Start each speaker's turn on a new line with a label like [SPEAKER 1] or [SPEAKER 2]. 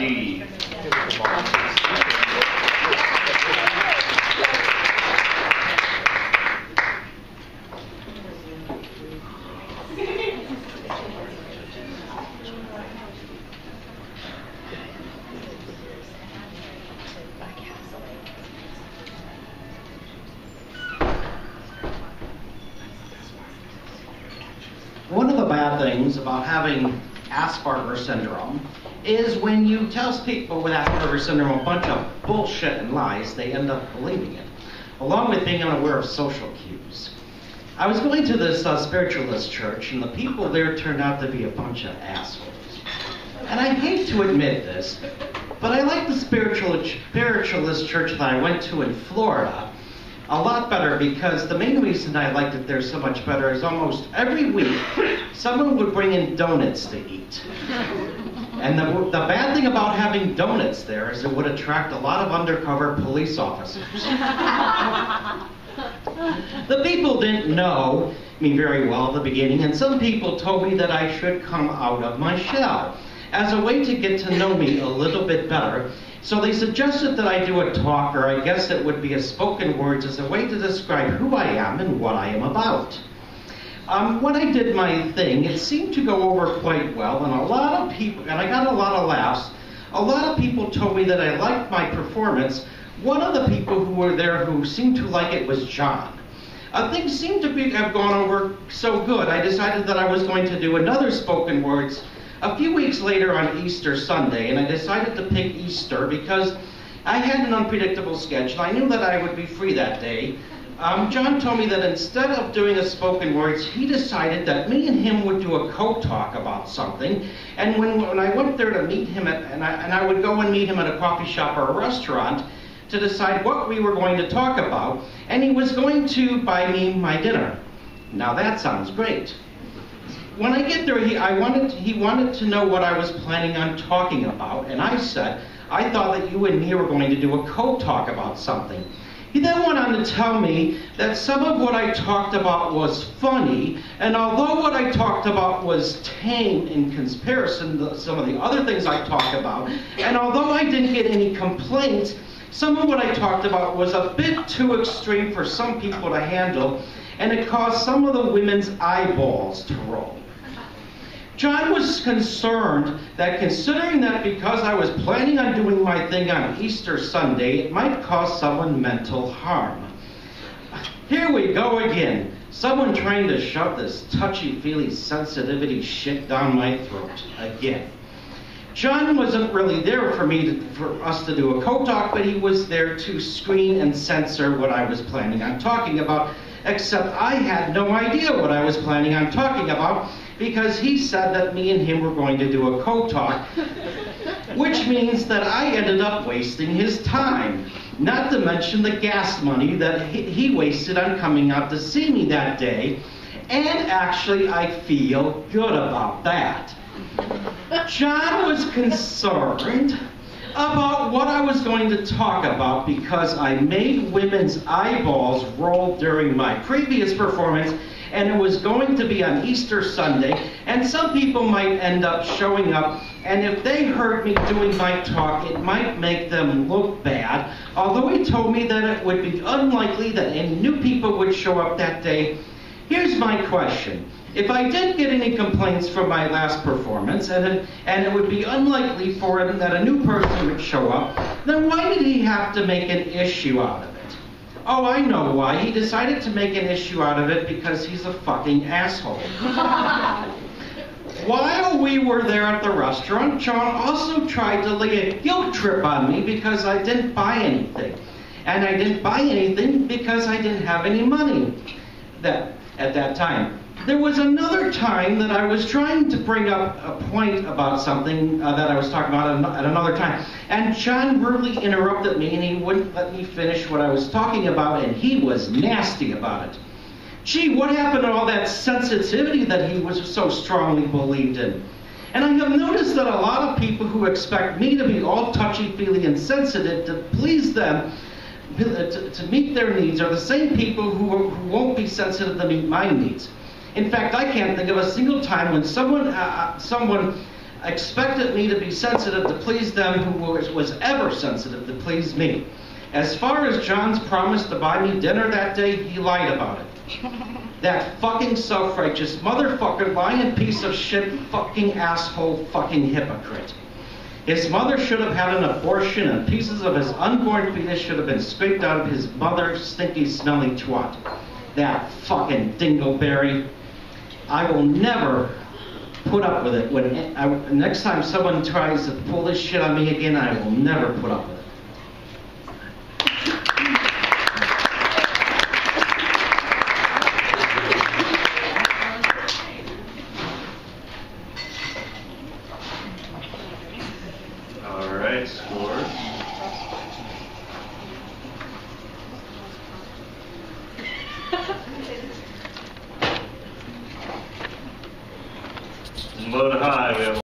[SPEAKER 1] D.
[SPEAKER 2] One of the bad things about having Asperger's syndrome is when you tell people with Asperger's syndrome a bunch of bullshit and lies, they end up believing it, along with being unaware of social cues. I was going to this spiritualist church, and the people there turned out to be a bunch of assholes. And I hate to admit this, but I like the spiritualist church that I went to in Florida a lot better, because the main reason I liked it there so much better is almost every week someone would bring in donuts to eat. And the bad thing about having donuts there is it would attract a lot of undercover police officers. The people didn't know me very well at the beginning, and some people told me that I should come out of my shell as a way to get to know me a little bit better. So they suggested that I do a talk, or I guess it would be a spoken words, as a way to describe who I am and what I am about. When I did my thing, it seemed to go over quite well, and a lot of people, and I got a lot of laughs. A lot of people told me that I liked my performance. One of the people who were there who seemed to like it was John. Things seemed to have gone over so good, I decided that I was going to do another spoken words a few weeks later on Easter Sunday, and I decided to pick Easter because I had an unpredictable schedule. I knew that I would be free that day. John told me that instead of doing a spoken words, he decided that me and him would do a co-talk about something. And when I went there to meet him, and I would go and meet him at a coffee shop or a restaurant to decide what we were going to talk about, and he was going to buy me my dinner. Now that sounds great. When I get there, he wanted to know what I was planning on talking about, and I said, I thought that you and me were going to do a co-talk about something. He then went on to tell me that some of what I talked about was funny, and although what I talked about was tame in comparison to some of the other things I talked about, and although I didn't get any complaints, some of what I talked about was a bit too extreme for some people to handle, and it caused some of the women's eyeballs to roll. John was concerned that considering that because I was planning on doing my thing on Easter Sunday, it might cause someone mental harm. Here we go again. Someone trying to shove this touchy-feely sensitivity shit down my throat again. John wasn't really there for us to do a co-talk, but he was there to screen and censor what I was planning on talking about, except I had no idea what I was planning on talking about, because he said that me and him were going to do a co-talk, which means that I ended up wasting his time, not to mention the gas money that he wasted on coming out to see me that day, and actually I feel good about that. John was concerned about what I was going to talk about because I made women's eyeballs roll during my previous performance, and it was going to be on Easter Sunday, and some people might end up showing up, and if they heard me doing my talk, it might make them look bad, although he told me that it would be unlikely that any new people would show up that day. Here's my question. If I did get any complaints from my last performance, and it would be unlikely for him that a new person would show up, then why did he have to make an issue out of it? Oh, I know why. He decided to make an issue out of it because he's a fucking asshole. While we were there at the restaurant, John also tried to lay a guilt trip on me because I didn't buy anything. And I didn't buy anything because I didn't have any money at that time. There was another time that I was trying to bring up a point about something that I was talking about at another time, and John rudely interrupted me, and he wouldn't let me finish what I was talking about, and he was nasty about it. Gee, what happened to all that sensitivity that he was so strongly believed in? And I have noticed that a lot of people who expect me to be all touchy-feely and sensitive to please them, to meet their needs, are the same people who won't be sensitive to meet my needs. In fact, I can't think of a single time when someone expected me to be sensitive to please them who was ever sensitive to please me. As far as John's promise to buy me dinner that day, he lied about it. That fucking self-righteous motherfucker, lying piece of shit, fucking asshole, fucking hypocrite. His mother should have had an abortion and pieces of his unborn fetus should have been scraped out of his mother's stinky, smelly twat. That fucking dingleberry. I will never put up with it. Next time someone tries to pull this shit on me again, I will never put up with it.
[SPEAKER 1] All right, score.